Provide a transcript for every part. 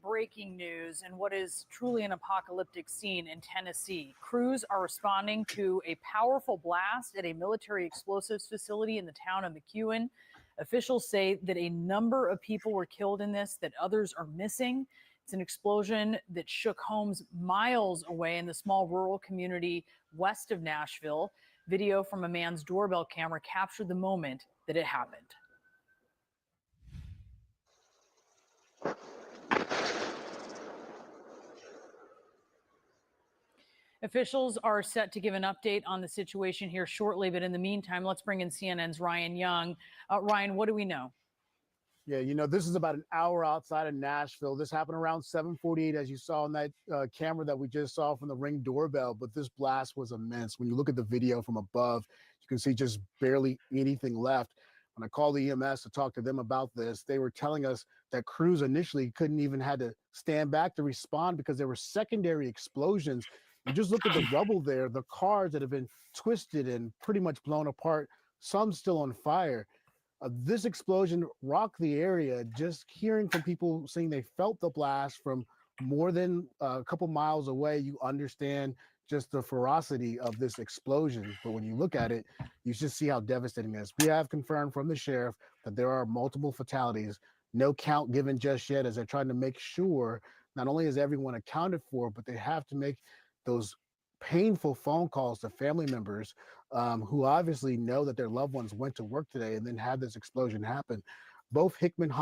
breaking news and what is truly an apocalyptic scene in Tennessee. Crews are responding to a powerful blast at a military explosives facility in the town of McEwen. Officials say that a number of people were killed in this, that others are missing. It's an explosion that shook homes miles away in the small rural community west of Nashville. Video from a man's doorbell camera captured the moment that it happened. Officials are set to give an update on the situation here shortly, but in the meantime, let's bring in CNN's Ryan Young. Ryan, what do we know? Yeah, you know, this is about an hour outside of Nashville. This happened around 7:48, as you saw on that camera that we just saw from the Ring doorbell. But this blast was immense. When you look at the video from above, you can see just barely anything left. When I called the EMS to talk to them about this, they were telling us that crews initially couldn't even had to stand back to respond because there were secondary explosions. You just look at the rubble there, the cars that have been twisted and pretty much blown apart, some still on fire. This explosion rocked the area. Just hearing from people saying they felt the blast from more than a couple miles away, you understand just the ferocity of this explosion. But when you look at it, you just see how devastating it is. We have confirmed from the sheriff that there are multiple fatalities. No count given just yet, as they're trying to make sure not only is everyone accounted for, but they have to make those painful phone calls to family members who obviously know that their loved ones went to work today and then had this explosion happen. Both Hickman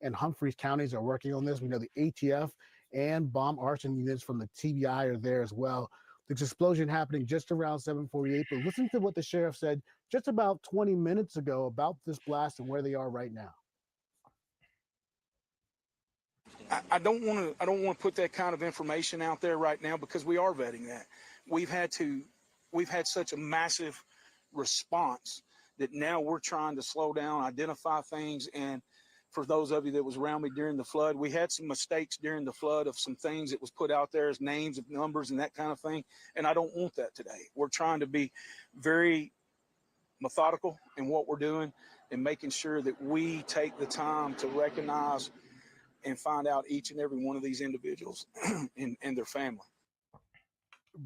and Humphreys counties are working on this. We know the ATF and bomb arson units from the TBI are there as well. This explosion happening just around 7:48. But listen to what the sheriff said just about 20 minutes ago about this blast and where they are right now. I don't want to put that kind of information out there right now because we are vetting that. We've had such a massive response that now we're trying to slow down, identify things. And for those of you that was around me during the flood, we had some mistakes during the flood of some things that was put out there as names of numbers and that kind of thing. And I don't want that today. We're trying to be very methodical in what we're doing and making sure that we take the time to recognize and find out each and every one of these individuals and their family.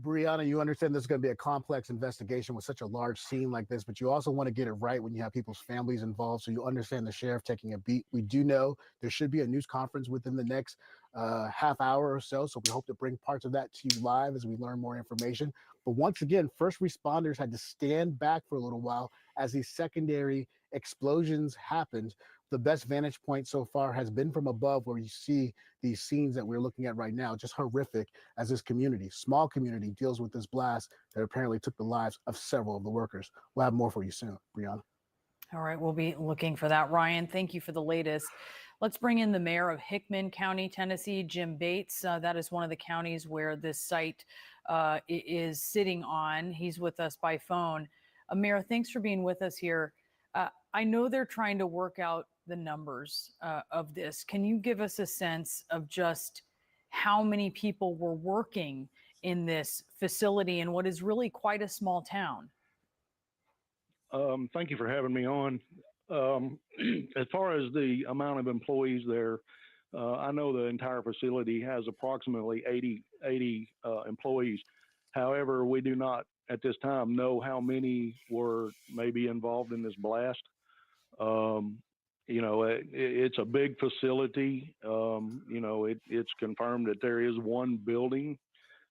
Brianna, you understand this is going to be a complex investigation with such a large scene like this, but you also want to get it right when you have people's families involved. So you understand the sheriff taking a beat. We do know there should be a news conference within the next half hour or so. So we hope to bring parts of that to you live as we learn more information. But once again, first responders had to stand back for a little while as these secondary explosions happened. The best vantage point so far has been from above, where you see these scenes that we're looking at right now, just horrific as this community, small community, deals with this blast that apparently took the lives of several of the workers. We'll have more for you soon, Brianna. All right, we'll be looking for that. Ryan, thank you for the latest. Let's bring in the mayor of Hickman County, Tennessee, Jim Bates. That is one of the counties where this site is sitting on. He's with us by phone. Mayor, thanks for being with us here. I know they're trying to work out the numbers of this. Can you give us a sense of just how many people were working in this facility in what is really quite a small town? Thank you for having me on. As far as the amount of employees there, I know the entire facility has approximately 80 employees. However, we do not at this time know how many were maybe involved in this blast. You know, it's a big facility. You know, it's confirmed that there is one building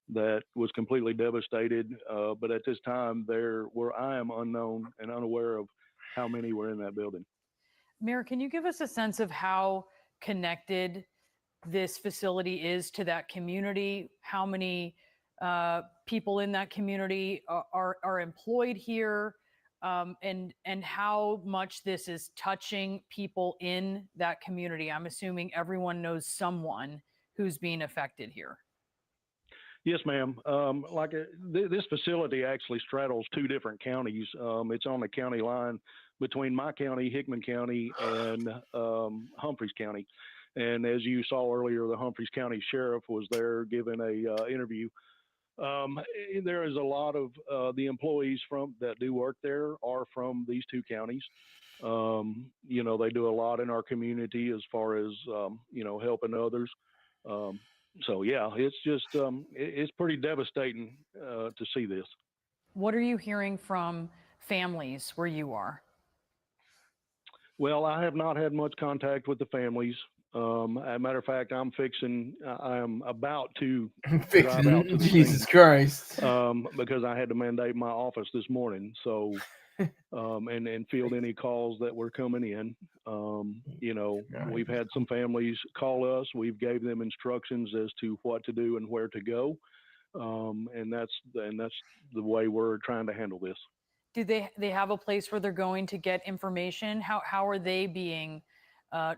that was completely devastated. But at this time, I am unknown and unaware of how many were in that building. Mayor, can you give us a sense of how connected this facility is to that community? How many people in that community are employed here? And how much this is touching people in that community? I'm assuming everyone knows someone who's being affected here. Yes, ma'am. This facility actually straddles two different counties. It's on the county line between my county, Hickman County, and Humphreys County. And as you saw earlier, the Humphreys County Sheriff was there giving a interview. There is a lot of the employees that do work there are from these two counties. You know, they do a lot in our community as far as, you know, helping others. So yeah, it's just it's pretty devastating to see this. What are you hearing from families where you are? Well, I have not had much contact with the families. As a matter of fact, I am about to drive out to the Jesus scene Christ. because I had to mandate my office this morning. So, and field any calls that were coming in. You know, we've had some families call us. We've gave them instructions as to what to do and where to go. And that's the way we're trying to handle this. Do they have a place where they're going to get information? How are they being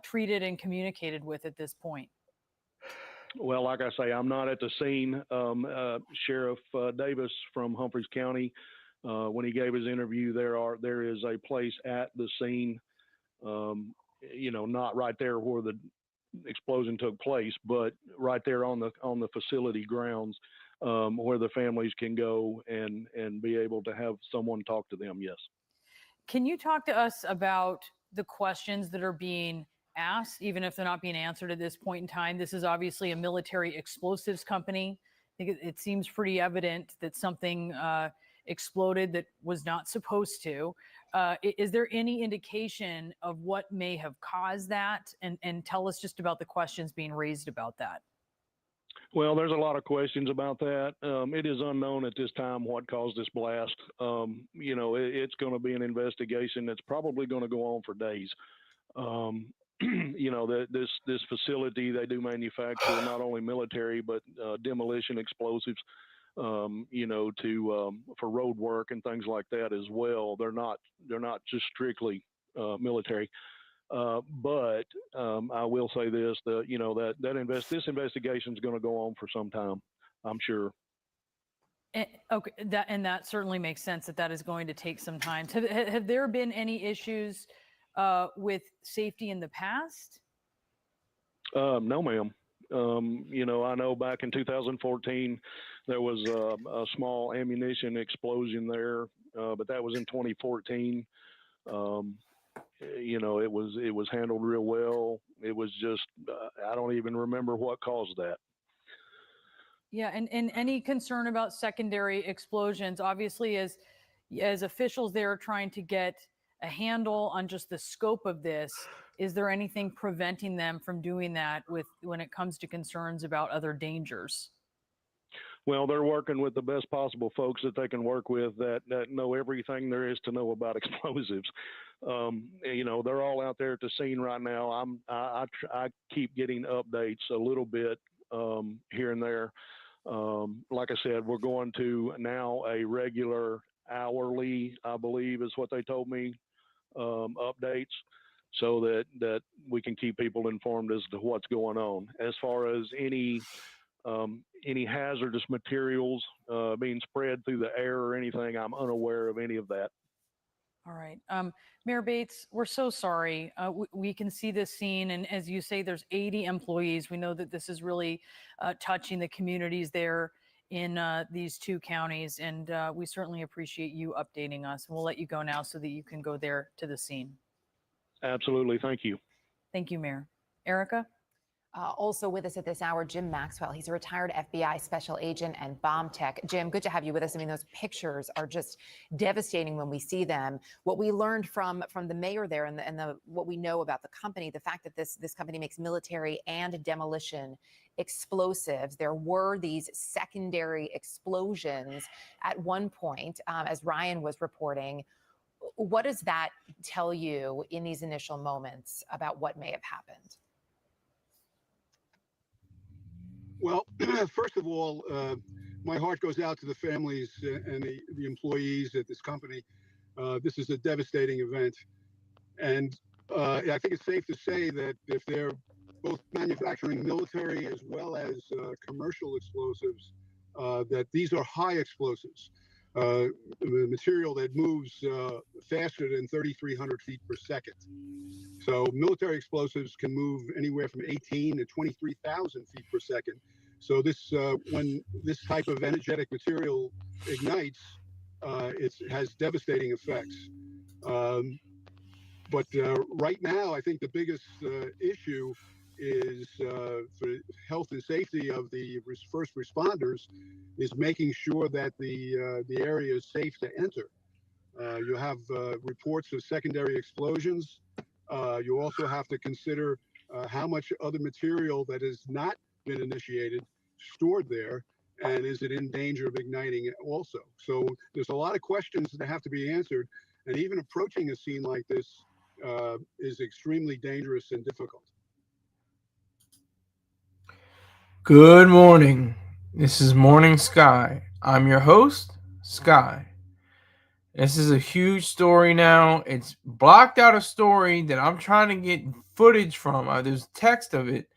treated and communicated with at this point? Well, like I say, I'm not at the scene. Sheriff Davis from Humphreys County, when he gave his interview, there is a place at the scene. You know, not right there where the explosion took place, but right there on the facility grounds, where the families can go and be able to have someone talk to them. Yes. Can you talk to us about the questions that are being asked, even if they're not being answered at this point in time? This is obviously a military explosives company. I think it seems pretty evident that something exploded that was not supposed to. Is there any indication of what may have caused that? And tell us just about the questions being raised about that. Well, there's a lot of questions about that. It is unknown at this time what caused this blast. You know, it's going to be an investigation that's probably going to go on for days. You know, this facility, they do manufacture not only military but demolition explosives. You know, for road work and things like that as well. They're not just strictly military. But I will say this: this investigation is going to go on for some time, I'm sure. Okay, that certainly makes sense. That is going to take some time. Have there been any issues with safety in the past? No, ma'am. You know, I know back in 2014 there was a small ammunition explosion there, but that was in 2014. You know, it was handled real well. It was just I don't even remember what caused that. Yeah, and any concern about secondary explosions? Obviously, as officials there are trying to get a handle on just the scope of this, is there anything preventing them from doing that when it comes to concerns about other dangers? Well, they're working with the best possible folks that they can work with that know everything there is to know about explosives. You know, they're all out there at the scene right now. I keep getting updates a little bit here and there. Like I said, we're going to now a regular hourly, I believe is what they told me, updates, so that we can keep people informed as to what's going on. As far as any hazardous materials being spread through the air or anything, I'm unaware of any of that. All right. Mayor Bates, we're so sorry. We can see this scene, and as you say, there's 80 employees. We know that this is really touching the communities there in these two counties, and we certainly appreciate you updating us. And we'll let you go now so that you can go there to the scene. Absolutely. Thank you. Thank you, Mayor. Erica? Also with us at this hour, Jim Maxwell. He's a retired FBI special agent and bomb tech. Jim, good to have you with us. I mean, those pictures are just devastating when we see them. What we learned from the mayor there and what we know about the company, the fact that this company makes military and demolition explosives. There were these secondary explosions at one point, as Ryan was reporting. What does that tell you in these initial moments about what may have happened? Well, first of all, my heart goes out to the families and the employees at this company. This is a devastating event. And I think it's safe to say that if they're both manufacturing military as well as commercial explosives, that these are high explosives. The material that moves faster than 3,300 feet per second. So military explosives can move anywhere from 18 to 23,000 feet per second. So this, when this type of energetic material ignites, it has devastating effects. But right now, I think the biggest issue is for health and safety of the first responders is making sure that the area is safe to enter. You have reports of secondary explosions. You also have to consider how much other material that has not been initiated stored there, and is it in danger of igniting also? So there's a lot of questions that have to be answered, and even approaching a scene like this is extremely dangerous and difficult. Good morning. This is Morning Sky. I'm your host, Sky. This is a huge story now. It's blocked out a story that I'm trying to get footage from. There's text of it,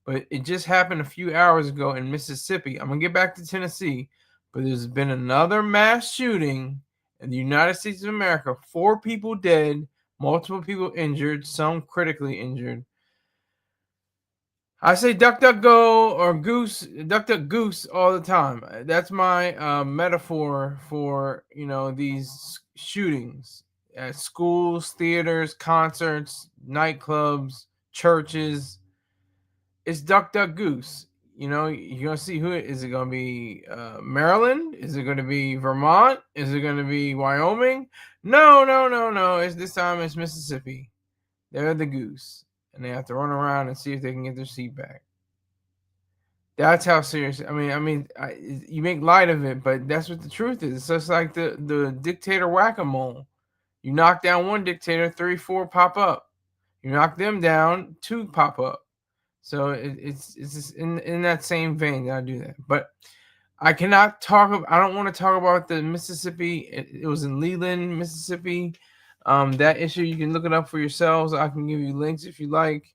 but it just happened a few hours ago in Mississippi. I'm going to get back to Tennessee, but there's been another mass shooting in the United States of America. 4 people dead, multiple people injured, some critically injured. I say duck, duck, go, or goose, duck, duck, goose all the time. That's my metaphor for, these shootings at schools, theaters, concerts, nightclubs, churches. It's duck, duck, goose. You're going to see who is it going to be? Maryland? Is it going to be Vermont? Is it going to be Wyoming? No. This time it's Mississippi. They're the goose. And they have to run around and see if they can get their seat back. That's how serious. You make light of it, but that's what the truth is. It's just like the dictator whack-a-mole. You knock down one dictator, 3, 4 pop up. You knock them down, 2 pop up. So it's just in that same vein that I do that. But I cannot talk. I don't want to talk about the Mississippi. It was in Leland, Mississippi. That issue, you can look it up for yourselves. I can give you links if you like.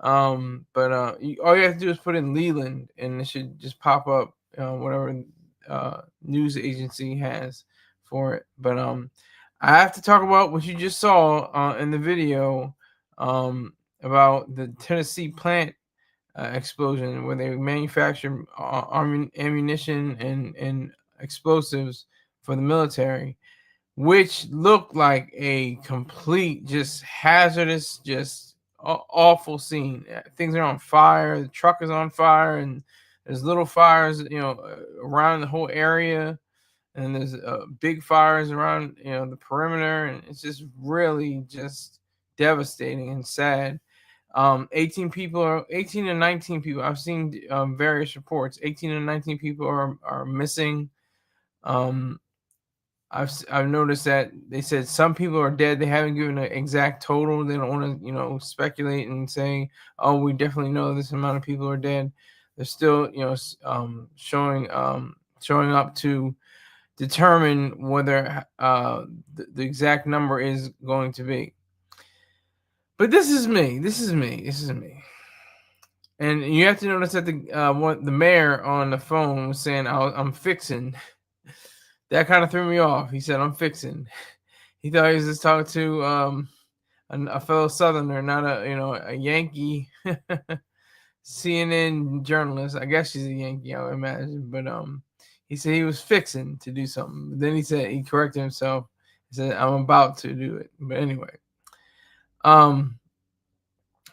But all you have to do is put in Leland, and it should just pop up. Whatever news agency has for it. But I have to talk about what you just saw in the video about the Tennessee plant explosion, where they manufacture ammunition and explosives for the military, which looked like a complete, just hazardous, just awful scene. Things are on fire. The truck is on fire, and there's little fires, around the whole area, and there's big fires around, the perimeter, and it's just really just devastating and sad. 18 and 19 people. I've seen various reports. 18 and 19 people are missing. I've noticed that they said some people are dead. They haven't given an exact total. They don't want to, speculate and say, "Oh, we definitely know this amount of people are dead." They're still, showing up to determine whether the exact number is going to be. But this is me. And you have to notice that the mayor on the phone was saying, "I'm fixing." That kind of threw me off. He said, "I'm fixing." He thought he was just talking to a fellow Southerner, not a Yankee CNN journalist. I guess she's a Yankee, I would imagine. But he said he was fixing to do something. Then he corrected himself. He said, "I'm about to do it." But anyway,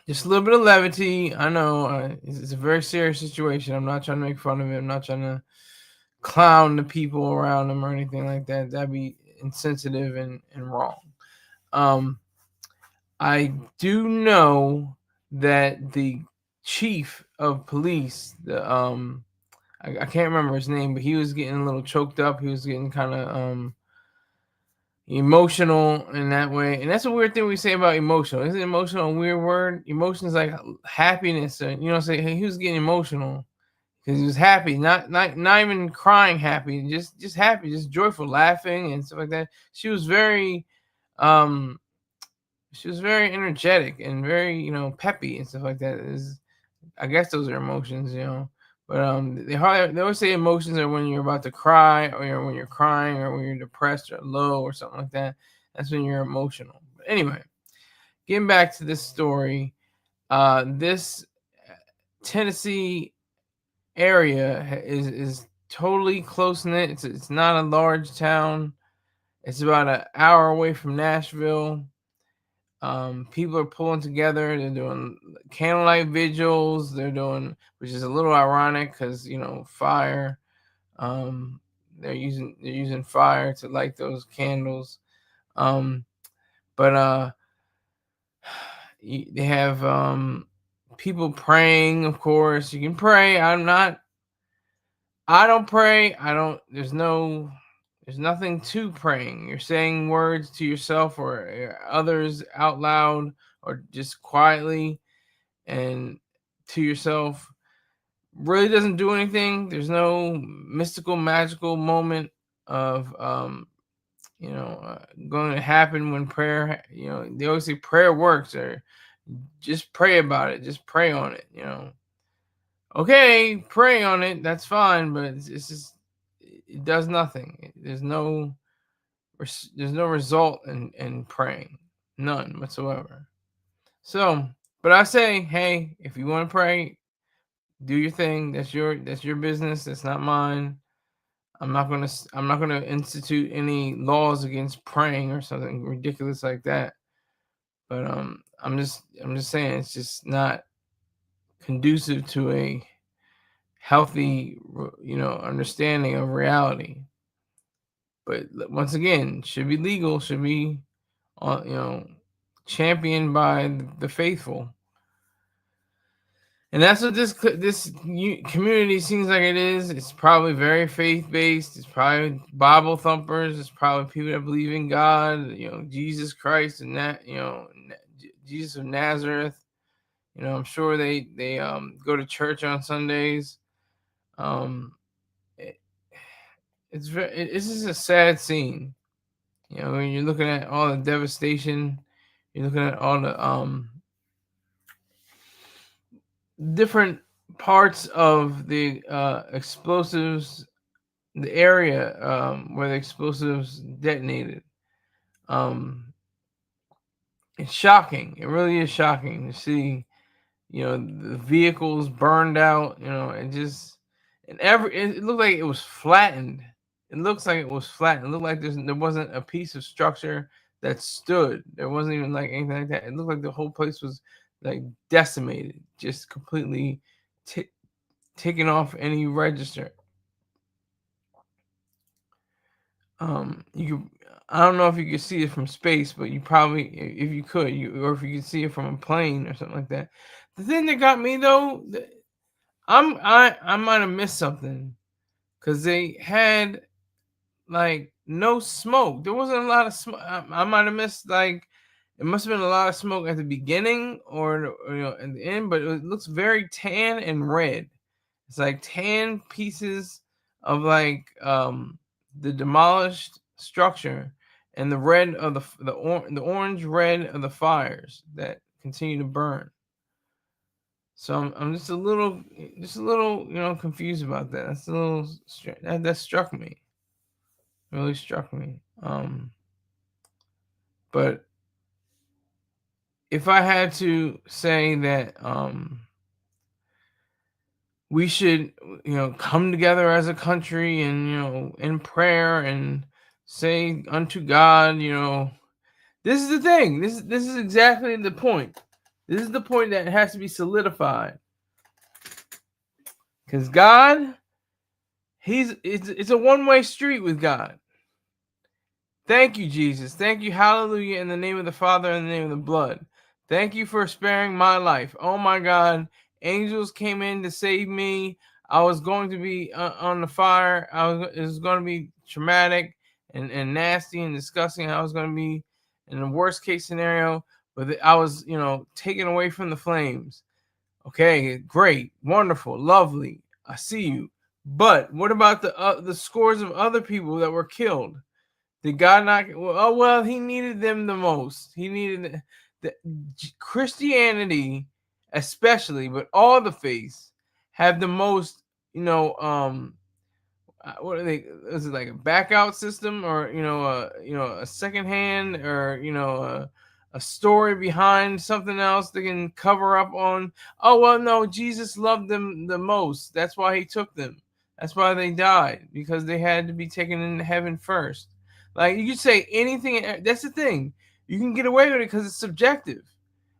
just a little bit of levity. I know it's a very serious situation. I'm not trying to make fun of it. I'm not trying to clown the people around him or anything like that. That'd be insensitive and wrong. I do know that the chief of police, I can't remember his name, but he was getting a little choked up. He was getting kind of emotional in that way. And that's a weird thing we say about emotional. Isn't emotional a weird word? Emotion is like happiness. Say, hey, he was getting emotional because he was happy, not even crying happy, just happy, just joyful, laughing and stuff like that. She was very energetic and very, peppy and stuff like that. I guess those are emotions, But they always say emotions are when you're about to cry, or when you're crying, or when you're depressed or low or something like that. That's when you're emotional. But anyway, getting back to this story, this Tennessee area is totally close knit. It's not a large town. It's about an hour away from Nashville. People are pulling together. They're doing candlelight vigils. They're doing, which is a little ironic because fire. They're using fire to light those candles. But they have people praying. Of course, you can pray. I don't pray. There's nothing to praying. You're saying words to yourself or others out loud or just quietly and to yourself. Really doesn't do anything. There's no mystical, magical moment of, going to happen when prayer, they always say prayer works, or just pray about it. Just pray on it, Okay, pray on it. That's fine, but it's just it does nothing. There's no result in praying, none whatsoever. So, but I say, hey, if you want to pray, do your thing. That's your business. That's not mine. I'm not gonna institute any laws against praying or something ridiculous like that. But I'm just saying it's just not conducive to a healthy, understanding of reality. But once again, should be legal, should be, championed by the faithful, and that's what this community seems like it is. It's probably very faith based. It's probably Bible thumpers. It's probably people that believe in God, Jesus Christ, and that, Jesus of Nazareth. I'm sure they go to church on Sundays. It's just a sad scene. When you're looking at all the devastation, you're looking at all the different parts of the explosives, the area where the explosives detonated. It's shocking. It really is shocking to see, the vehicles burned out. It looked like it was flattened. It looks like it was flattened. It looked like there wasn't a piece of structure that stood. There wasn't even like anything like that. It looked like the whole place was like decimated, just completely taken off any register. You could, I don't know if you could see it from space, but you probably, if you could, or if you could see it from a plane or something like that. The thing that got me though, I might have missed something, because they had like no smoke. There wasn't a lot of smoke. I might have missed, like, it must have been a lot of smoke at the beginning or at the end, but it looks very tan and red. It's like tan pieces of like the demolished structure, and the red of the orange red of the fires that continue to burn. So I'm just a little confused about that. That's a little that struck me. Really struck me. But if I had to say that we should, come together as a country and, in prayer and say unto God, this is the thing. This is exactly the point. This is the point that has to be solidified. Because God, it's a one-way street with God. Thank you, Jesus. Thank you, hallelujah, in the name of the Father and the name of the blood. Thank you for sparing my life. Oh my God. Angels came in to save me. I was going to be on the fire. It was going to be traumatic and nasty and disgusting. I was going to be in the worst case scenario, but I was, taken away from the flames. Okay, great, wonderful, lovely. I see you. But what about the scores of other people that were killed? Did God not? Oh, well, he needed them the most. He needed the Christianity, especially, but all the faiths have the most, what are they? Is it like a back out system, or a second hand, or a story behind something else they can cover up on? Oh well, no, Jesus loved them the most. That's why he took them. That's why they died, because they had to be taken into heaven first. Like, you could say anything. That's the thing. You can get away with it because it's subjective.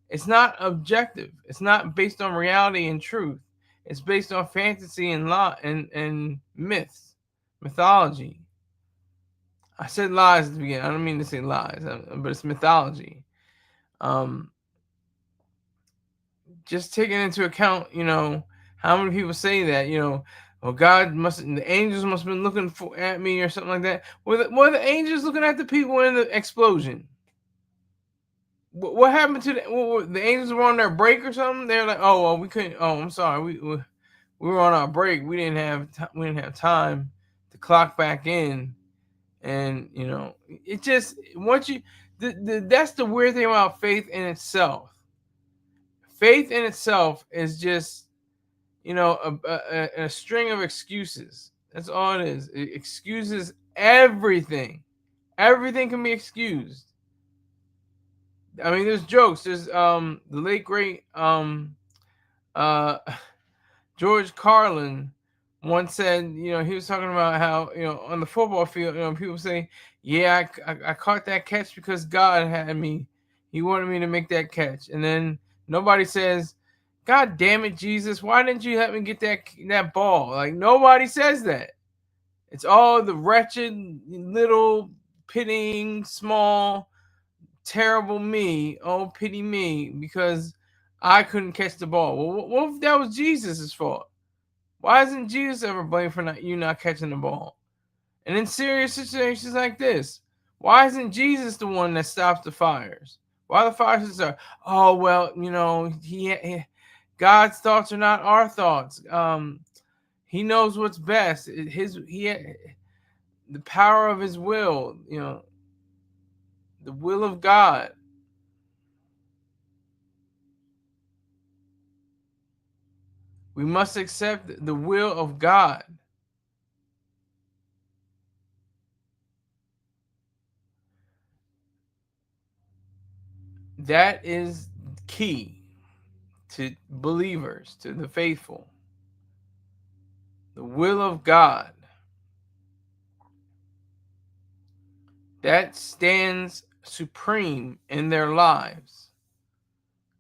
It's not objective. It's not based on reality and truth. It's based on fantasy and and myths, mythology. I said lies at the beginning. I don't mean to say lies, but it's mythology. Just taking into account, how many people say that, well, the angels must have been looking at me or something like that. Were the angels looking at the people in the explosion? What happened to the angels were on their break or something? They're like, oh, well, we couldn't. Oh, I'm sorry. We were on our break. We didn't have time to clock back in. And it just once you that's the weird thing about faith in itself. Faith in itself is just a string of excuses. That's all it is. It excuses everything. Everything can be excused. I mean, there's jokes. There's the late great uh George Carlin once said, he was talking about how, on the football field, people say, yeah, I caught that catch because God had me. He wanted me to make that catch. And then nobody says, God damn it, Jesus, why didn't you let me get that ball? Like, nobody says that. It's all the wretched, little, pitying, small, terrible me. Oh, pity me, because I couldn't catch the ball. Well, what if that was Jesus' fault? Why isn't Jesus ever blamed for you not catching the ball? And in serious situations like this, why isn't Jesus the one that stops the fires? Why the fires are? Oh well, God's thoughts are not our thoughts. He knows what's best. The power of His will. The will of God. We must accept the will of God. That is key to believers, to the faithful. The will of God. That stands supreme in their lives.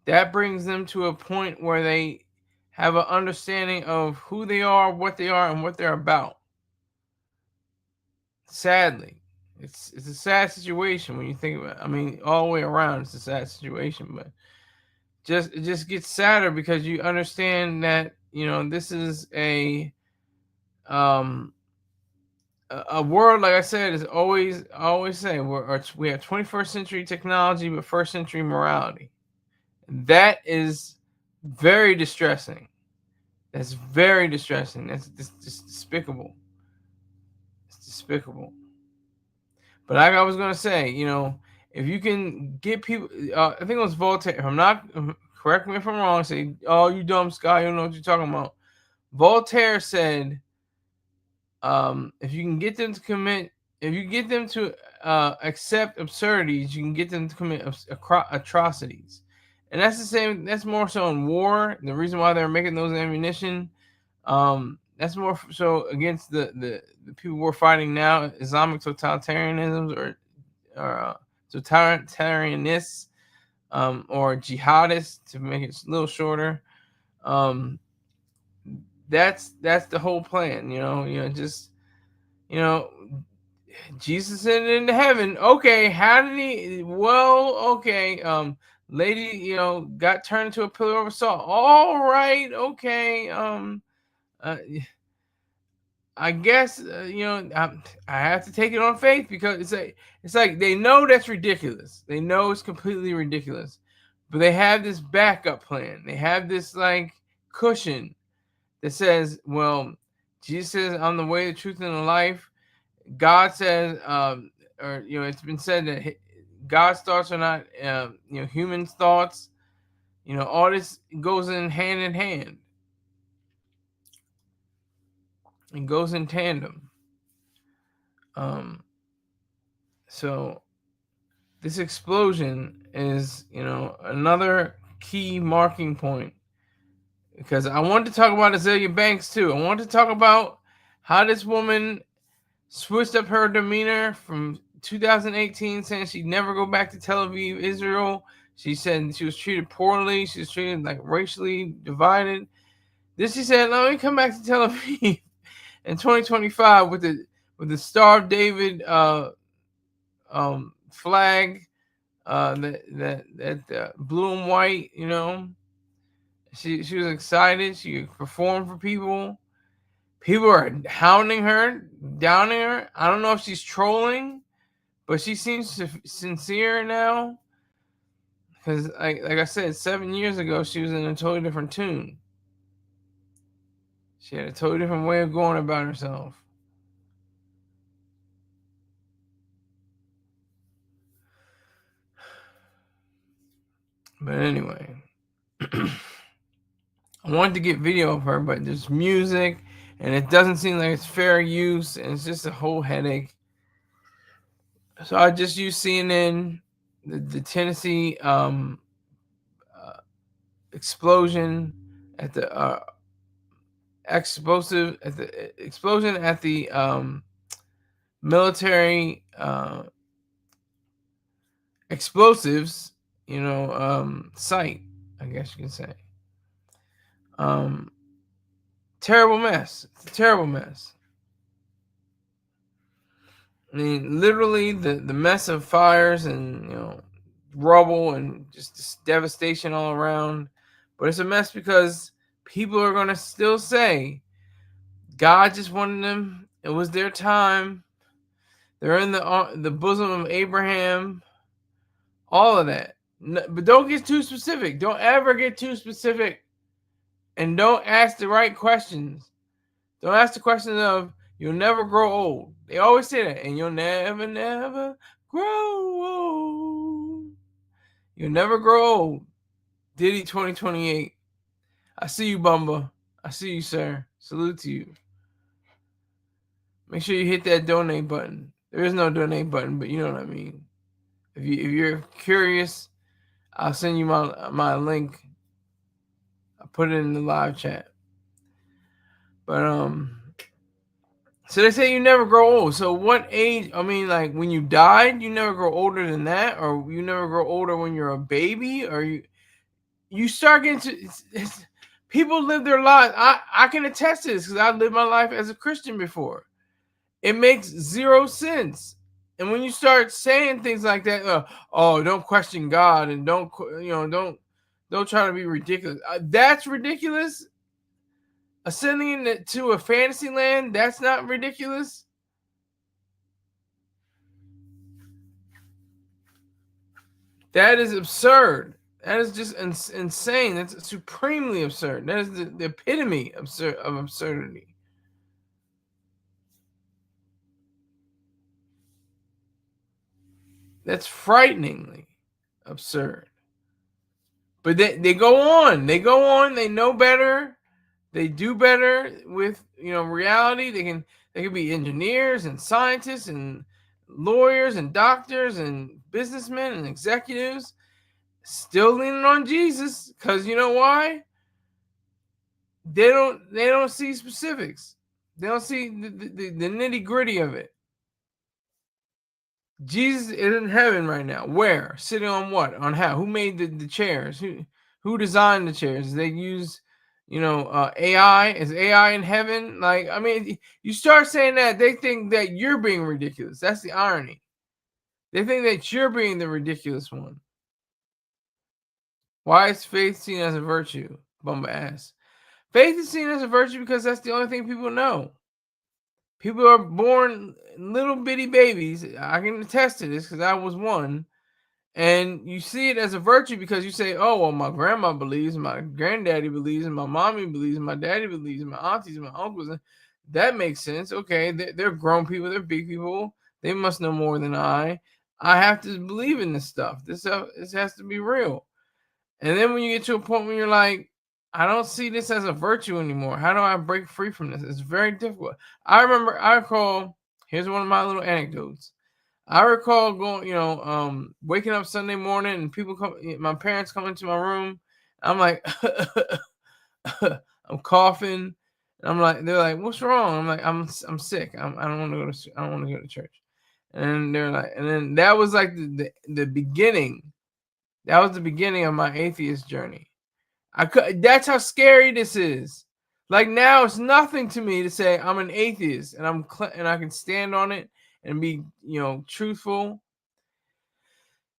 That brings them to a point where they have an understanding of who they are, and what they're about. Sadly, it's a sad situation when you think about it. I mean, all the way around, it's a sad situation, but it just gets sadder because you understand that this is a world, like I said, is I always say we have 21st century technology but first century morality. That is very distressing. That's very distressing. That's despicable. It's despicable. But like I was gonna say, if you can get people, I think it was Voltaire. If I'm not, correct me if I'm wrong. Say, oh, you dumb Scott, you don't know what you're talking about. Voltaire said, if you can get them to commit, if you get them to accept absurdities, you can get them to commit atrocities. And that's the same. That's more so in war. The reason why they're making those ammunition, that's more so against the people we're fighting now, Islamic totalitarianisms or totalitarianists, or jihadists, to make it a little shorter. That's the whole plan. Jesus into heaven. Okay, how did he? Well, okay. Lady, got turned into a pillar of salt. All right, okay. I guess I have to take it on faith because it's like they know that's ridiculous. They know it's completely ridiculous, but they have this backup plan. They have this like cushion that says, "Well, Jesus says, I'm the way, the truth, and the life." God says, it's been said that God's thoughts are not, human thoughts. All this goes in hand. It goes in tandem. So this explosion is, another key marking point, because I wanted to talk about Azealia Banks too. I wanted to talk about how this woman switched up her demeanor 2018 saying she'd never go back to Tel Aviv, Israel. She said she was treated poorly. She was treated like racially divided. Then she said, "Let me come back to Tel Aviv in 2025 with the Star of David flag, that blue and white. You know, she was excited. She performed for people. People are hounding her, downing her. I don't know if she's trolling, but she seems sincere now. Because, like I said, 7 years ago, she was in a totally different tune. She had a totally different way of going about herself. But anyway, I wanted to get video of her, but there's music, and it doesn't seem like it's fair use, and it's just a whole headache. So I just used CNN, the Tennessee explosion at the explosion at the military explosives, site, I guess you can say. Terrible mess. It's a terrible mess. I mean, literally the mess of fires and rubble and just devastation all around. But it's a mess because people are going to still say God just wanted them. It was their time. They're in the bosom of Abraham. All of that. But don't get too specific. Don't ever get too specific. And don't ask the right questions. Don't ask the question of, you'll never grow old. They always say that. And you'll never grow old. You'll never grow old. Diddy 2028. I see you, Bumba. I see you, sir. Salute to you. Make sure you hit that donate button. There is no donate button, but you know what I mean. If you're curious, I'll send you my link. I'll put it in the live chat. But so they say you never grow old. So what age? I mean, like when you died, you never grow older than that, or you never grow older when you're a baby, or you start getting to people live their lives. I can attest to this because I lived my life as a Christian before. It makes zero sense. And when you start saying things like that, don't question God and don't try to be ridiculous. That's ridiculous. Ascending to a fantasy land, that's not ridiculous. That is absurd. That is just insane. That's supremely absurd. That is the epitome of absurdity. That's frighteningly absurd. But they go on. They go on. They know better. They do better with reality. They can be engineers and scientists and lawyers and doctors and businessmen and executives, still leaning on Jesus, because you know why? They don't see specifics. They don't see the nitty gritty of it. Jesus is in heaven right now. Where? Sitting on what? On how? Who made the chairs? Who designed the chairs? They use AI. Is AI in heaven? Like, I mean, you start saying that, they think that you're being ridiculous. That's the irony. They think that you're being the ridiculous one. Why is faith seen as a virtue? Bumba asks. Faith is seen as a virtue because that's the only thing people know. People are born little bitty babies. I can attest to this because I was one. And you see it as a virtue because you say, oh, well, my grandma believes, my granddaddy believes, and my mommy believes, and my daddy believes, and my aunties, and my uncles. And that makes sense. Okay, they're grown people. They're big people. They must know more than I. I have to believe in this stuff. This has to be real. And then when you get to a point where you're like, I don't see this as a virtue anymore. How do I break free from this? It's very difficult. I recall, here's one of my little anecdotes. I recall going, waking up Sunday morning and my parents come into my room. I'm like, I'm coughing. And they're like, what's wrong? I'm like, I'm sick. I don't want to go to church. And they're like, and then that was like the beginning. That was the beginning of my atheist journey. That's how scary this is. Like now, it's nothing to me to say I'm an atheist and and I can stand on it and be, truthful.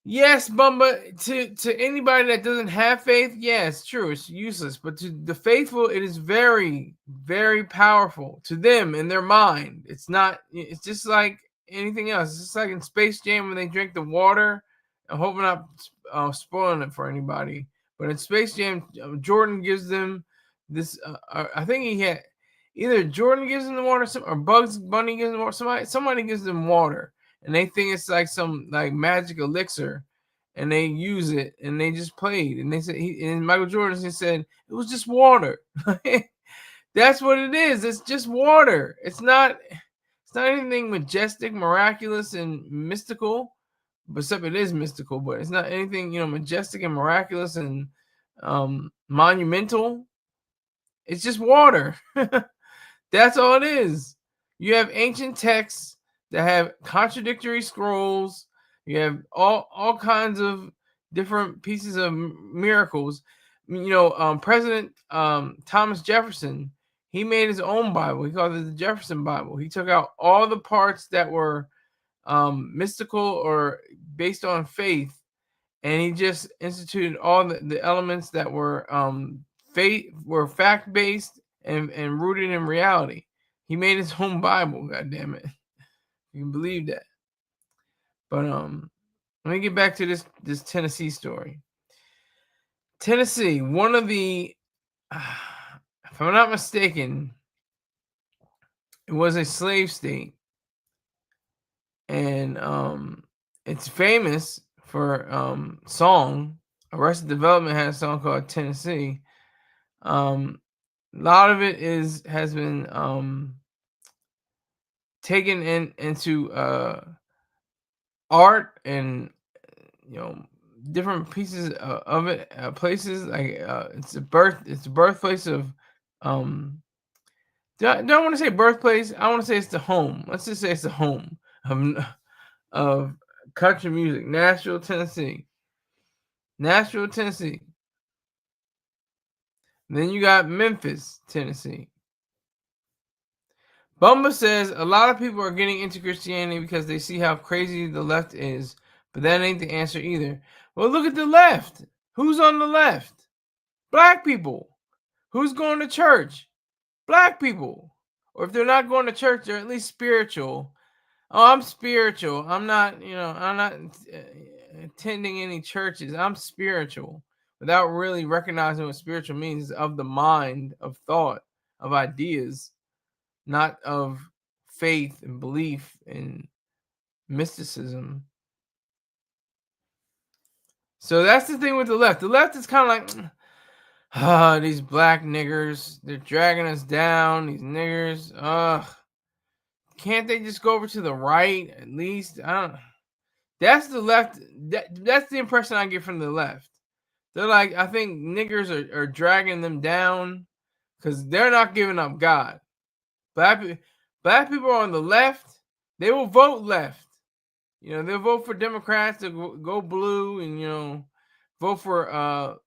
Yes, Bumba, to anybody that doesn't have faith, yeah, it's true, it's useless. But to the faithful, it is very, very powerful to them in their mind. It's not, it's just like anything else. It's just like in Space Jam when they drink the water. I hope I'm not spoiling it for anybody. But in Space Jam, Jordan gives them this, I think he had, either Jordan gives them the water or Bugs Bunny gives them water. Somebody gives them water. And they think it's like some like magic elixir, and they use it, and they just played. And they said, and Michael Jordan said it was just water. That's what it is. It's just water. It's not anything majestic, miraculous, and mystical. But except it is mystical, but it's not anything majestic and miraculous and monumental. It's just water. That's all it is. You have ancient texts that have contradictory scrolls. You have all kinds of different pieces of miracles. President Thomas Jefferson, he made his own Bible. He called it the Jefferson Bible. He took out all the parts that were mystical or based on faith, and he just instituted all the elements that were fact-based and rooted in reality. He made his own Bible, god damn it. You can believe that. But let me get back to this Tennessee story. Tennessee, one of the if I'm not mistaken, it was a slave state. And it's famous for song. Arrested Development had a song called Tennessee. A lot of it has been taken into art and different pieces of it, places like it's the birthplace of don't want to say birthplace. I want to say it's the home. Let's just say it's the home of country music. Nashville, Tennessee. Then you got Memphis, Tennessee. Bumba says a lot of people are getting into Christianity because they see how crazy the left is, but that ain't the answer either. Well, look at the left. Who's on the left? Black people. Who's going to church? Black people. Or if they're not going to church, they're at least spiritual. Oh, I'm spiritual. I'm not attending any churches. I'm spiritual without really recognizing what spiritual means, of the mind, of thought, of ideas, not of faith and belief and mysticism. So that's the thing with the left. The left is kind of like, these black niggers, they're dragging us down, these niggers. Can't they just go over to the right at least? I don't know. That's the left. That's the impression I get from the left. They're like, I think niggers are dragging them down because they're not giving up God. Black people are on the left. They will vote left. They'll vote for Democrats to go blue and vote for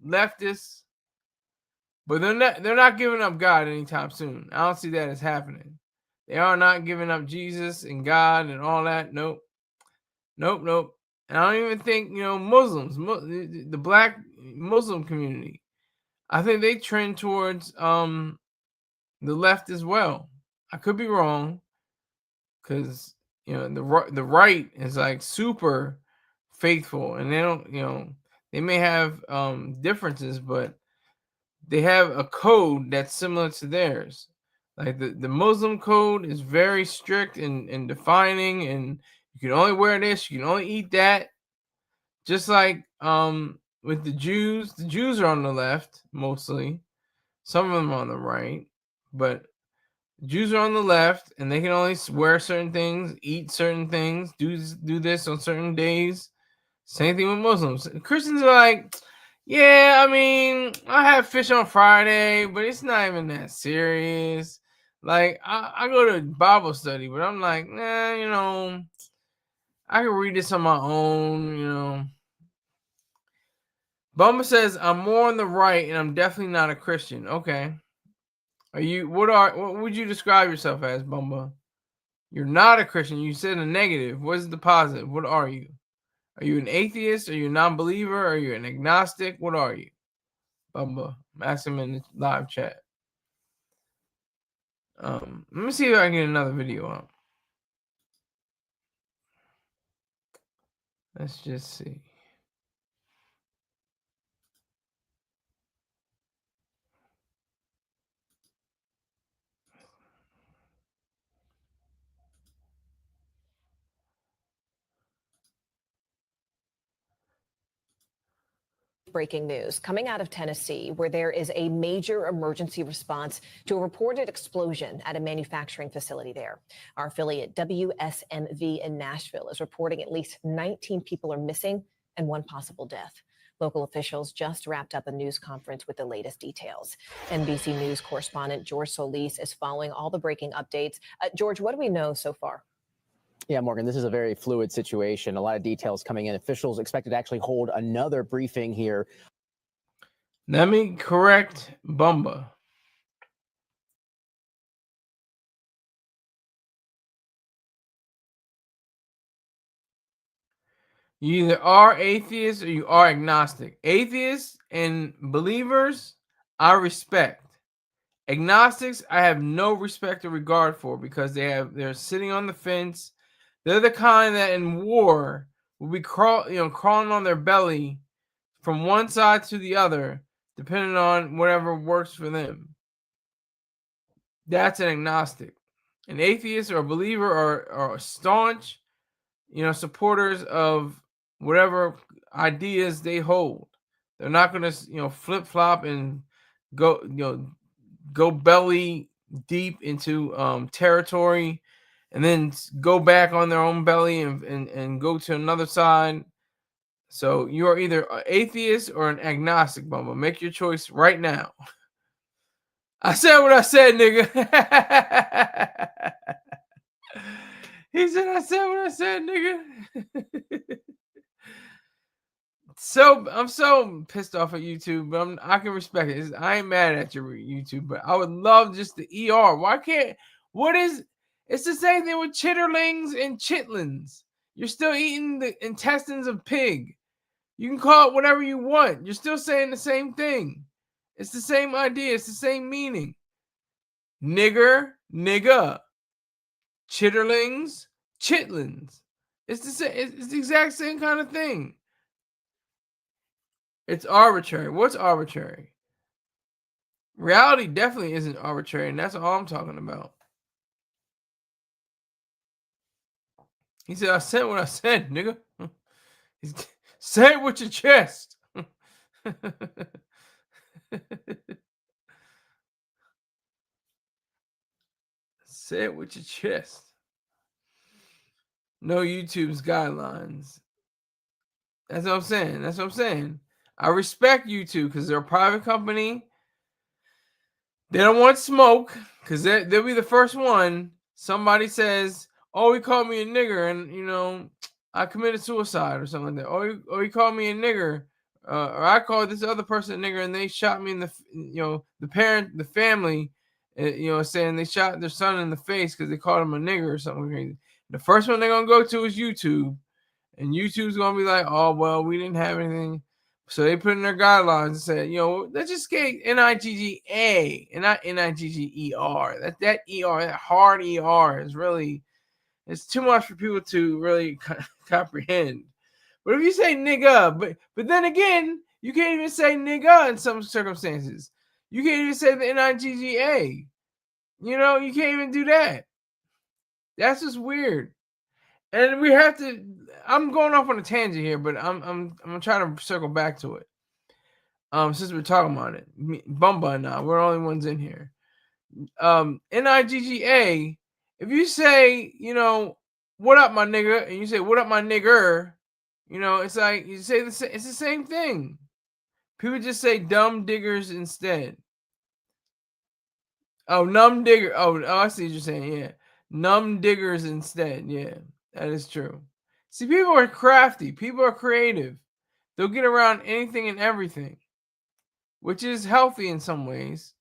leftists. But they're not giving up God anytime soon. I don't see that as happening. They are not giving up Jesus and God and all that. Nope. And I don't even think, Muslims, the black Muslim community, I think they trend towards the left as well. I could be wrong, because the right is like super faithful, and they don't, they may have differences, but they have a code that's similar to theirs. Like the Muslim code is very strict and defining, and you can only wear this, you can only eat that. Just like with the Jews are on the left mostly. Some of them are on the right, but Jews are on the left, and they can only wear certain things, eat certain things, do this on certain days. Same thing with Muslims. Christians are like, yeah, I mean, I have fish on Friday, but it's not even that serious. Like, I go to Bible study, but I'm like, nah, I can read this on my own, you know. Bumba says, I'm more on the right and I'm definitely not a Christian. Okay. What would you describe yourself as, Bumba? You're not a Christian. You said a negative. What's the positive? What are you? Are you an atheist? Are you a non-believer? Are you an agnostic? What are you? Bumba. Ask him in the live chat. Let me see if I can get another video up. Let's just see. Breaking news coming out of Tennessee, where there is a major emergency response to a reported explosion at a manufacturing facility there. Our affiliate WSMV in Nashville is reporting at least 19 people are missing and one possible death. Local officials just wrapped up a news conference with the latest details. NBC News correspondent George Solis is following all the breaking updates. George, what do we know so far? Yeah, Morgan, this is a very fluid situation. A lot of details coming in. Officials expected to actually hold another briefing here. Let me correct Bumba. You either are atheist or you are agnostic. Atheists and believers, I respect. Agnostics, I have no respect or regard for because they're sitting on the fence. They're the kind that in war will be crawling on their belly from one side to the other, depending on whatever works for them. That's an agnostic. An atheist or a believer are staunch, supporters of whatever ideas they hold. They're not going to, flip flop and go belly deep into territory and then go back on their own belly and go to another side. So you are either an atheist or an agnostic, Bumba. Make your choice right now. I said what I said, nigga. He said, I said what I said, nigga. So I'm so pissed off at YouTube, but I can respect it. I ain't mad at your YouTube, but I would love just the ER. Why can't? It's the same thing with chitterlings and chitlins. You're still eating the intestines of pig. You can call it whatever you want. You're still saying the same thing. It's the same idea. It's the same meaning. Nigger, nigga. Chitterlings, chitlins. It's the same. It's the exact same kind of thing. It's arbitrary. What's arbitrary? Reality definitely isn't arbitrary, and that's all I'm talking about. He said, I said what I said, nigga. Say it with your chest. Say it with your chest. No YouTube's guidelines. That's what I'm saying. I respect YouTube because they're a private company. They don't want smoke because they'll be the first one. Somebody says, "Oh, he called me a nigger," and I committed suicide or something like that. Oh, he called me a nigger, or I called this other person a nigger, and they shot me in the family, saying they shot their son in the face because they called him a nigger or something crazy. The first one they're gonna go to is YouTube, and YouTube's gonna be like, "Oh, well, we didn't have anything." So they put in their guidelines and said, let's just get NIGGA and not NIGGER. That ER, that hard ER is really, it's too much for people to really comprehend. But if you say nigga, but then again, you can't even say nigga in some circumstances. You can't even say the NIGGA. You can't even do that. That's just weird. And we have to. I'm going off on a tangent here, but I'm gonna try to circle back to it. Since we're talking about it, Bumba and I, we're the only ones in here. NIGGA. If you say, what up, my nigga, and you say, what up, my nigger, it's like you say it's the same thing. People just say dumb diggers instead. Oh, numb digger. Oh, I see what you're saying. Yeah, numb diggers instead. Yeah. That is true. See, people are crafty. People are creative. They'll get around anything and everything, which is healthy in some ways.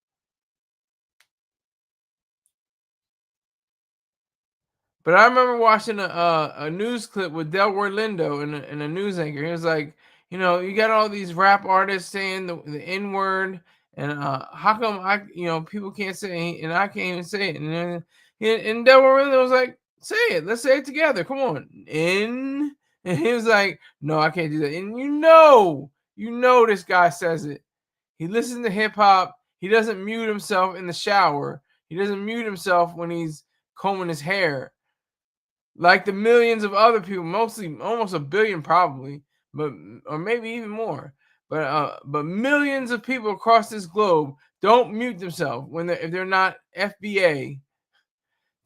But I remember watching a news clip with Delroy Lindo and a news anchor. He was like, you got all these rap artists saying the N word, and how come people can't say it and I can't even say it? And then and Delroy Lindo was like, say it. Let's say it together. Come on, N. And he was like, no, I can't do that. And this guy says it. He listens to hip hop. He doesn't mute himself in the shower. He doesn't mute himself when he's combing his hair. Like the millions of other people, mostly almost a billion probably, or maybe even more. But millions of people across this globe don't mute themselves if they're not FBA.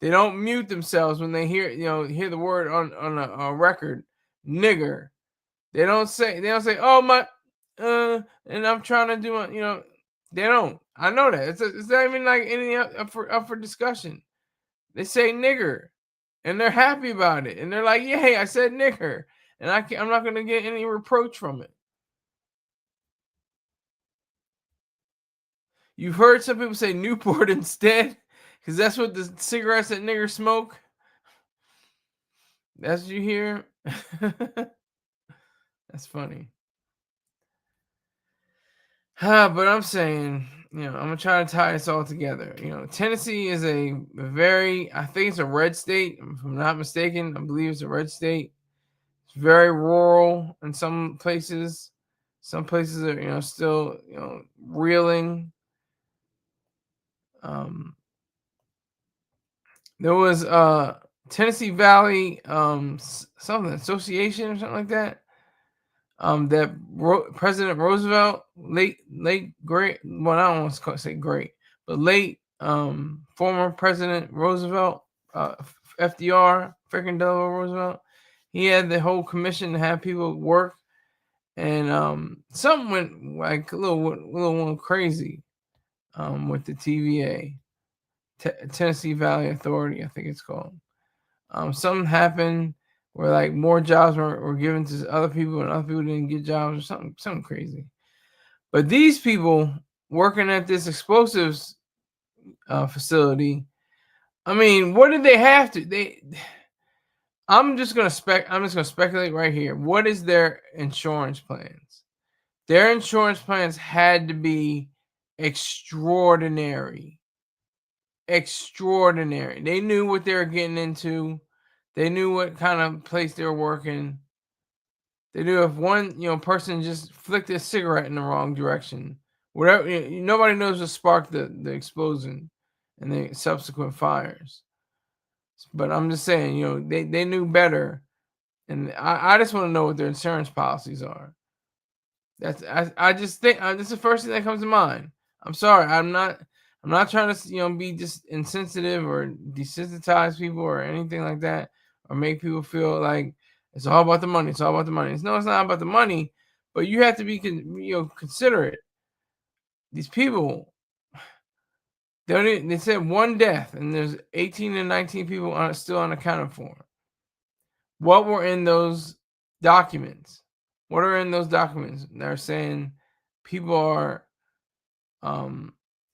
They don't mute themselves when they hear the word on a record, nigger. They don't say oh my and I'm trying to do they don't. I know that. It's not even like anything up for discussion. They say nigger. And they're happy about it. And they're like, yay, I said nigger. And I'm not going to get any reproach from it. You've heard some people say Newport instead, because that's what the cigarettes that niggers smoke. That's what you hear. That's funny. But I'm saying, I'm going to try to tie this all together. Tennessee is I think it's a red state. If I'm not mistaken, I believe it's a red state. It's very rural in some places. Some places are, still, reeling. There was Tennessee Valley something association or something like that. That President Roosevelt, late great. Well, I don't want to say great, but late former President Roosevelt, FDR, freaking Delaware Roosevelt. He had the whole commission to have people work, and something went like a little crazy with the TVA, Tennessee Valley Authority, I think it's called. Something happened where like more jobs were given to other people and other people didn't get jobs or something crazy. But these people working at this explosives facility, I mean, what did they have to? I'm just gonna speculate right here. What is their insurance plans? Their insurance plans had to be extraordinary. Extraordinary. They knew what they were getting into. They knew what kind of place they were working. They knew if one person just flicked a cigarette in the wrong direction, whatever. Nobody knows what sparked the explosion and the subsequent fires. But I'm just saying, they knew better, and I just want to know what their insurance policies are. I just think that's the first thing that comes to mind. I'm sorry, I'm not trying to be just insensitive or desensitize people or anything like that, or make people feel like it's all about the money. It's all about the money. No, it's not about the money, but you have to be considerate. These people, they said one death, and there's 18 and 19 people still unaccounted for. What were in those documents? What are in those documents? They're saying people are,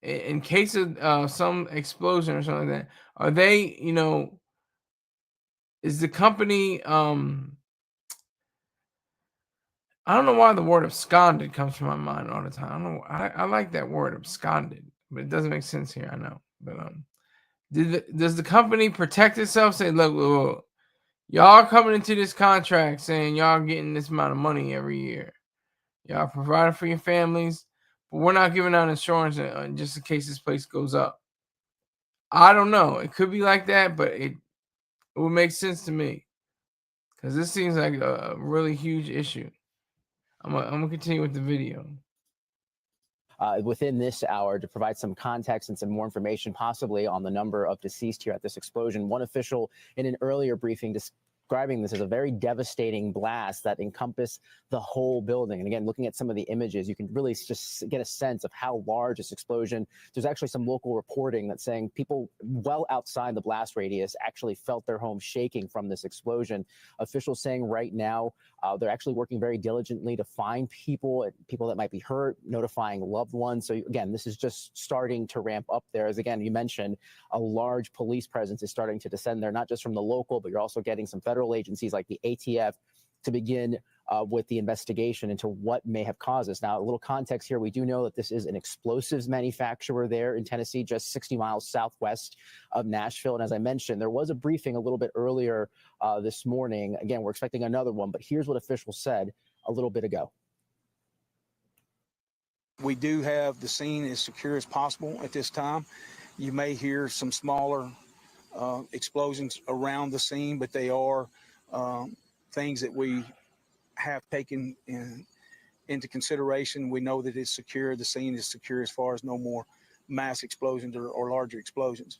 in case of some explosion or something like that, are they, is the company, I don't know why the word absconded comes to my mind all the time. I don't know. I like that word absconded, but it doesn't make sense here. I know, but does the company protect itself? Say, look, y'all coming into this contract saying y'all getting this amount of money every year. Y'all providing for your families, but we're not giving out insurance just in case this place goes up. I don't know. It could be like that, but it would make sense to me because this seems like a really huge issue. I'm gonna continue with the video. Within this hour to provide some context and some more information, possibly on the number of deceased here at this explosion. One official in an earlier briefing describing this as a very devastating blast that encompassed the whole building. And again, looking at some of the images, you can really just get a sense of how large this explosion. There's actually some local reporting that's saying people well outside the blast radius actually felt their homes shaking from this explosion. Officials saying right now they're actually working very diligently to find people that might be hurt, notifying loved ones. So again, this is just starting to ramp up there. As again, you mentioned, a large police presence is starting to descend there, not just from the local, but you're also getting some federal agencies like the ATF to begin with the investigation into what may have caused this. Now, a little context here. We do know that this is an explosives manufacturer there in Tennessee, just 60 miles southwest of Nashville. And as I mentioned, there was a briefing a little bit earlier this morning. Again, we're expecting another one, but here's what officials said a little bit ago. We do have the scene as secure as possible at this time. You may hear some smaller explosions around the scene, but they are things that we have taken into consideration. We know that it's secure. The scene is secure as far as no more mass explosions or larger explosions.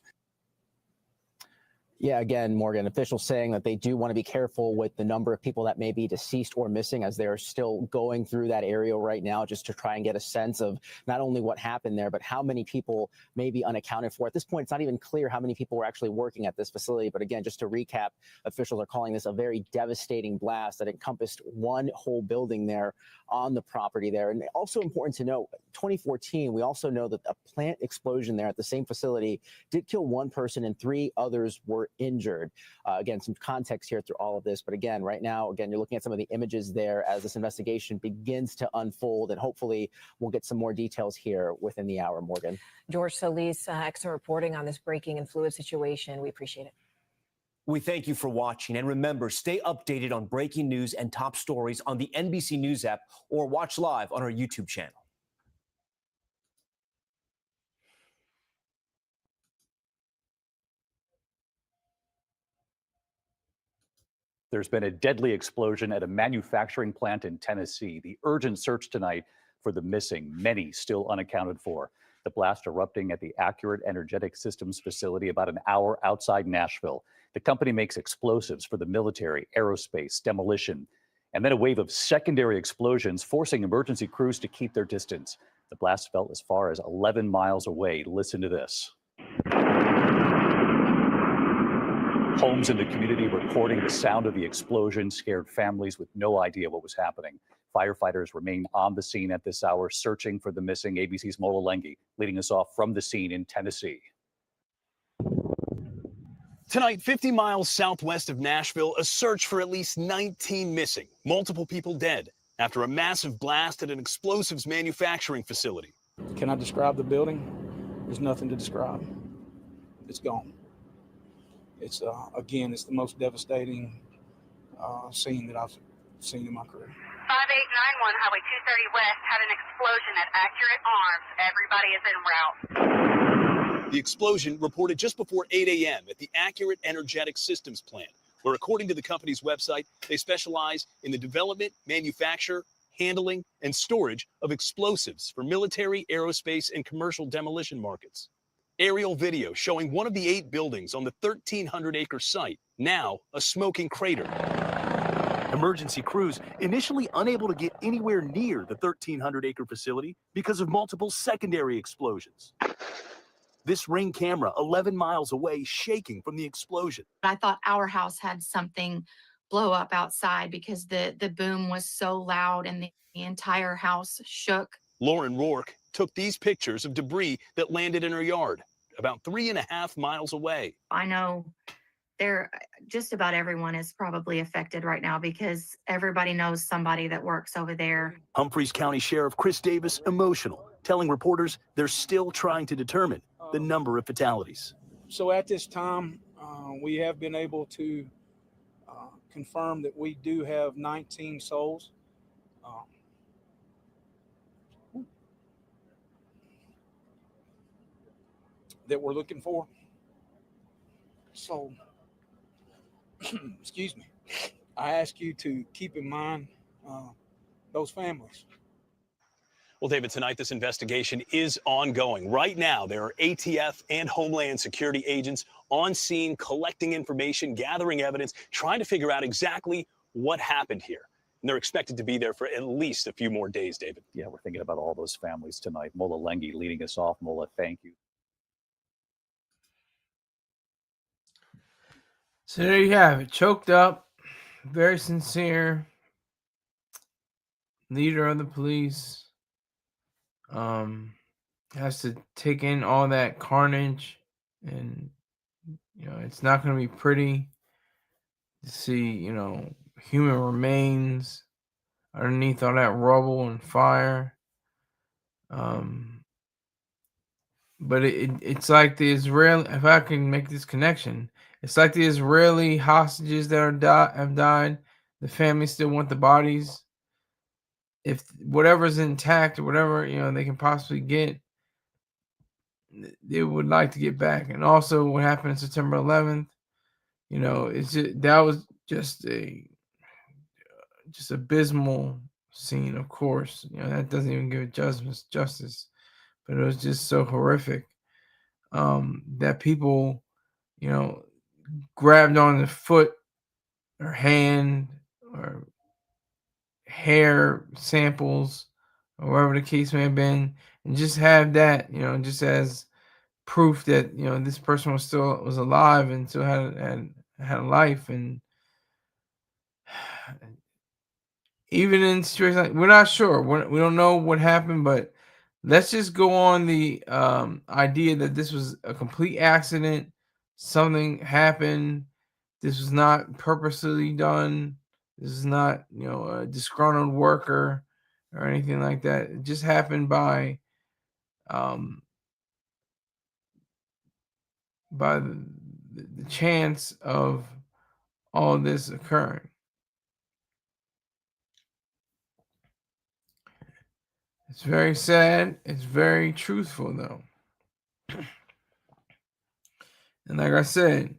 Yeah, again, Morgan, officials saying that they do want to be careful with the number of people that may be deceased or missing as they're still going through that area right now, just to try and get a sense of not only what happened there, but how many people may be unaccounted for. At this point, it's not even clear how many people were actually working at this facility. But again, just to recap, officials are calling this a very devastating blast that encompassed one whole building there on the property there. And also important to note, 2014, we also know that a plant explosion there at the same facility did kill one person and 3 others were injured. Again, some context here through all of this. But again, right now, again, you're looking at some of the images there as this investigation begins to unfold. And hopefully we'll get some more details here within the hour, Morgan. George Solis, excellent reporting on this breaking and fluid situation. We appreciate it. We thank you for watching. And remember, stay updated on breaking news and top stories on the NBC News app or watch live on our YouTube channel. There's been a deadly explosion at a manufacturing plant in Tennessee. The urgent search tonight for the missing, many still unaccounted for. The blast erupting at the Accurate Energetic Systems facility about an hour outside Nashville. The company makes explosives for the military, aerospace, demolition, and then a wave of secondary explosions forcing emergency crews to keep their distance. The blast felt as far as 11 miles away. Listen to this. Homes in the community reporting the sound of the explosion scared families with no idea what was happening. Firefighters remain on the scene at this hour, searching for the missing. ABC's Mola Lengi leading us off from the scene in Tennessee. Tonight, 50 miles southwest of Nashville, a search for at least 19 missing, multiple people dead after a massive blast at an explosives manufacturing facility. Can I describe the building? There's nothing to describe. It's gone. It's again, it's the most devastating scene that I've seen in my career. 5891 Highway 230 West had an explosion at Accurate Arms. Everybody is en route. The explosion reported just before 8 a.m. at the Accurate Energetic Systems plant, where according to the company's website, they specialize in the development, manufacture, handling, and storage of explosives for military, aerospace, and commercial demolition markets. Aerial video showing one of the 8 buildings on the 1,300-acre site, now a smoking crater. Emergency crews initially unable to get anywhere near the 1,300-acre facility because of multiple secondary explosions. This Ring camera 11 miles away shaking from the explosion. I thought our house had something blow up outside because the boom was so loud and the entire house shook. Lauren Rourke took these pictures of debris that landed in her yard about 3.5 miles away. I know just about everyone is probably affected right now because everybody knows somebody that works over there. Humphreys County Sheriff Chris Davis emotional, telling reporters they're still trying to determine the number of fatalities. So at this time, we have been able to confirm that we do have 19 souls. That we're looking for. So, excuse me, I ask you to keep in mind those families. Well, David, tonight this investigation is ongoing. Right now, there are ATF and Homeland Security agents on scene collecting information, gathering evidence, trying to figure out exactly what happened here. And they're expected to be there for at least a few more days, David. Yeah, we're thinking about all those families tonight. Mola Lengi leading us off. Mola, thank you. So there you have it. Choked up, very sincere leader of the police. Has to take in all that carnage, and it's not going to be pretty to see human remains underneath all that rubble and fire. But it's like the Israeli, if I can make this connection, it's like the Israeli hostages that have died. The families still want the bodies. If whatever's intact or whatever they can possibly get, they would like to get back. And also, what happened on September 11th, that was just abysmal scene. Of course, that doesn't even give it justice, but it was just so horrific that people, grabbed on the foot or hand or hair samples or whatever the case may have been, and just have that, just as proof that this person was alive and still had a life. And even in situations like, we're not sure, we don't know what happened, but let's just go on the idea that this was a complete accident. Something happened. This was not purposely done. This is not, a disgruntled worker or anything like that. It just happened by the chance of all this occurring. It's very sad. It's very truthful, though. And like I said,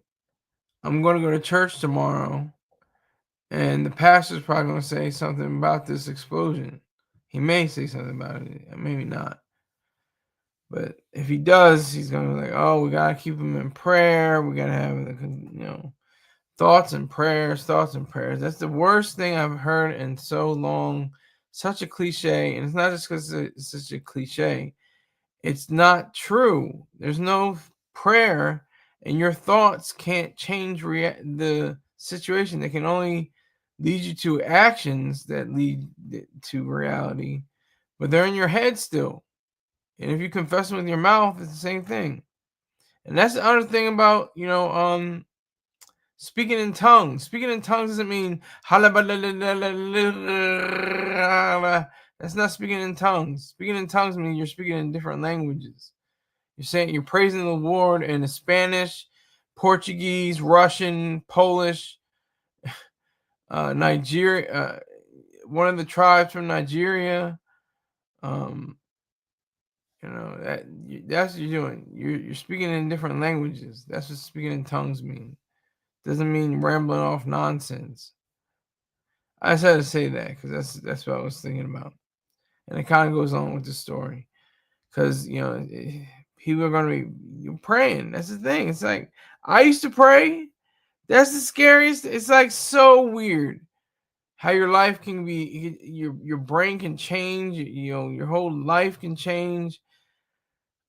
I'm going to go to church tomorrow, and the pastor's probably going to say something about this explosion. He may say something about it, maybe not. But if he does, he's going to be like, oh, we got to keep him in prayer. We got to have, thoughts and prayers. That's the worst thing I've heard in so long. Such a cliche. And it's not just because it's such a cliche. It's not true. There's no prayer, and your thoughts can't change the situation. They can only lead you to actions that lead to reality, but they're in your head still. And if you confess them with your mouth, it's the same thing. And that's the other thing about, speaking in tongues. Speaking in tongues doesn't mean that's not speaking in tongues. Speaking in tongues means you're speaking in different languages. You're praising the Lord in Spanish, Portuguese, Russian, Polish, Nigeria, one of the tribes from Nigeria. That's what you're doing. You're speaking in different languages. That's what speaking in tongues means. Doesn't mean rambling off nonsense. I just had to say that because that's what I was thinking about, and it kind of goes on with the story, because people are going to be praying. That's the thing. It's like I used to pray. That's the scariest. It's like so weird how your life can be. Your brain can change. Your whole life can change.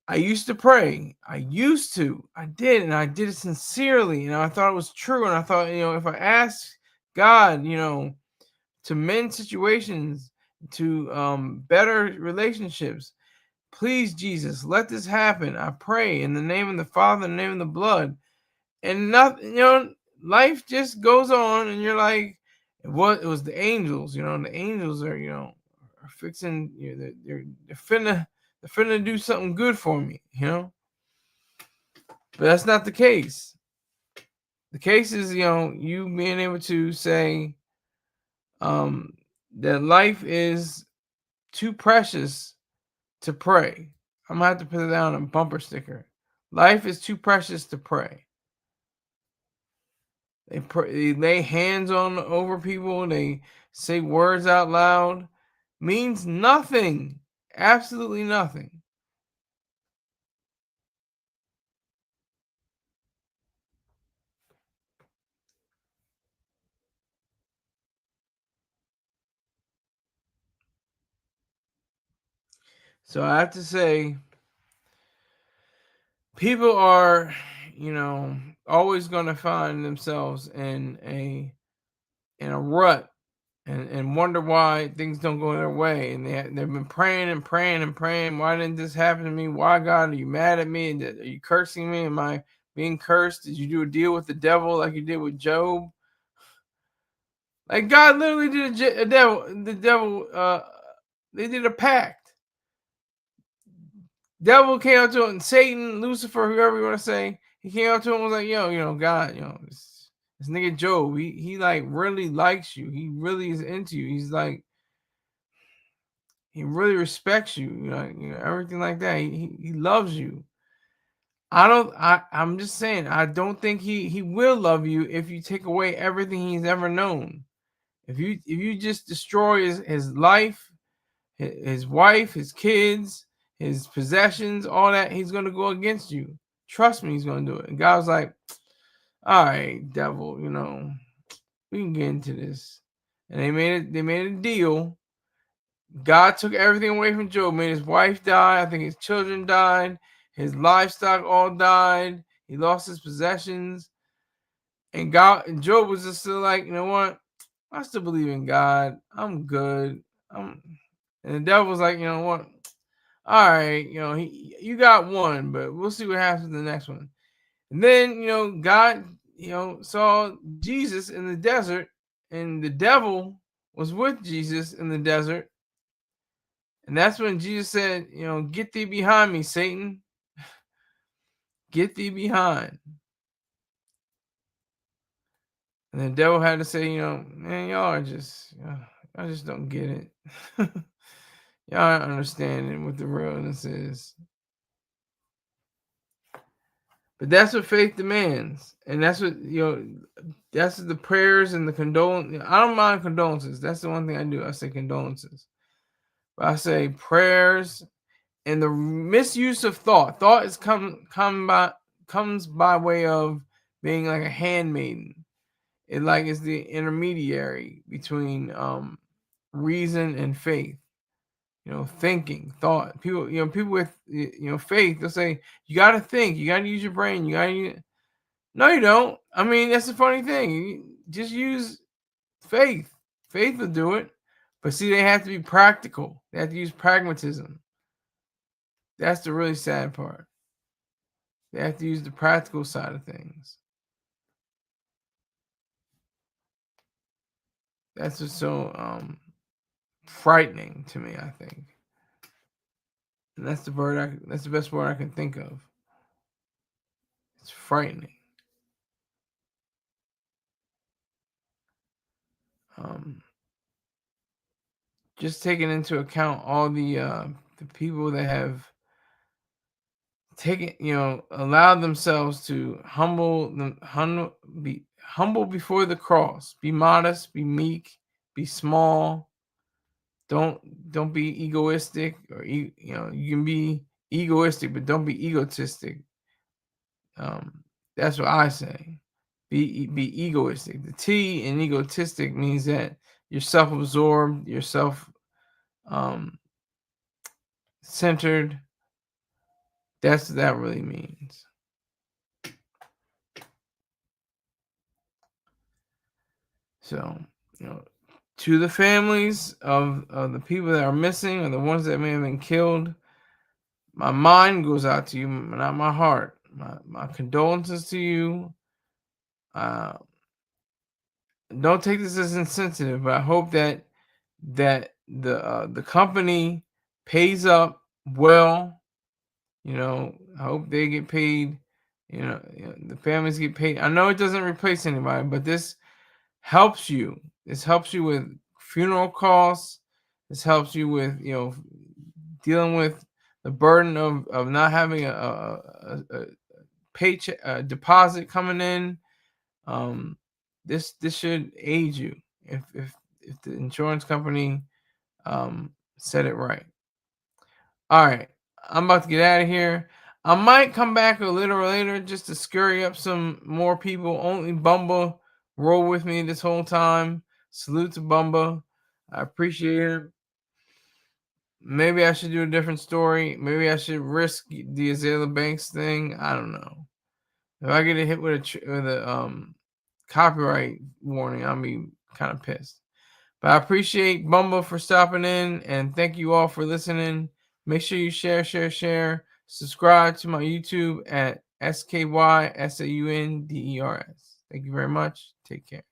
I used to pray. I did, and I did it sincerely. I thought it was true. And I thought, if I asked God, to mend situations, to better relationships, please, Jesus, let this happen. I pray in the name of the Father, in the name of the blood. And nothing, life just goes on, and you're like, it was the angels, the angels are, are fixing, they're finna do something good for me, But that's not the case. The case is, you being able to say that life is too precious to pray. I'm gonna have to put it down on a bumper sticker. Life is too precious to pray. They lay hands over people. They say words out loud. Means nothing Absolutely nothing. So I have to say, people are, always going to find themselves in a rut and wonder why things don't go their way. And they've been praying and praying and praying. Why didn't this happen to me? Why, God, are you mad at me? Are you cursing me? Am I being cursed? Did you do a deal with the devil like you did with Job? Like God literally did the devil, they did a pact. Devil came out to him, and Satan, Lucifer, whoever you want to say, he came out to him and was like, yo, God, this nigga Job, he like really likes you. He really is into you. He's like, he really respects you, everything like that. He loves you. I'm just saying, I don't think he will love you if you take away everything he's ever known. If you just destroy his life, his wife, his kids, his possessions, all that, he's gonna go against you. Trust me, he's gonna do it. And God was like, all right, devil, we can get into this. And they made a deal. God took everything away from Job, made his wife die. I think his children died, his livestock all died, he lost his possessions. And Job was just still like, you know what? I still believe in God. I'm good. And the devil was like, you know what? All right, you got one, but we'll see what happens in the next one. And then, God, saw Jesus in the desert, and the devil was with Jesus in the desert. And that's when Jesus said, get thee behind me, Satan. Get thee behind. And the devil had to say, man, y'all just don't get it. Y'all aren't understanding what the realness is. But that's what faith demands. And that's what, that's the prayers and the condolences. I don't mind condolences. That's the one thing I do. I say condolences. But I say prayers and the misuse of thought. Thought is comes by way of being like a handmaiden. It like is the intermediary between reason and faith. Thinking, thought. People, people with faith, they'll say, you gotta think, you gotta use your brain, no, you don't. I mean, that's the funny thing. You just use faith. Faith will do it. But see, they have to be practical. They have to use pragmatism. That's the really sad part. They have to use the practical side of things. That's just so frightening to me, I think. And that's that's the best word I can think of. It's frightening. Just taking into account all the people that have taken, allowed themselves to be humble before the cross, be modest, be meek, be small. Don't be egoistic, or you can be egoistic, but don't be egotistic. That's what I say. Be egoistic. The T in egotistic means that you're self-absorbed, you're centered. That's what that really means. So, to the families of the people that are missing or the ones that may have been killed, my mind goes out to you, not my heart. My condolences to you. Don't take this as insensitive, but I hope that the company pays up well. I hope they get paid. The families get paid. I know it doesn't replace anybody, but this helps you. This helps you with funeral costs. This helps you with dealing with the burden of not having a paycheck, a deposit coming in. This should aid you if the insurance company said it right. All right, I'm about to get out of here. I might come back a little later just to scurry up some more people. Only Bumba roll with me this whole time. Salute to Bumba. I appreciate it. Maybe I should do a different story. Maybe I should risk the Azalea Banks thing. I don't know. If I get hit with a copyright warning, I'll be kind of pissed. But I appreciate Bumba for stopping in, and thank you all for listening. Make sure you share. Subscribe to my YouTube at SKYSAUNDERS. Thank you very much. Take care.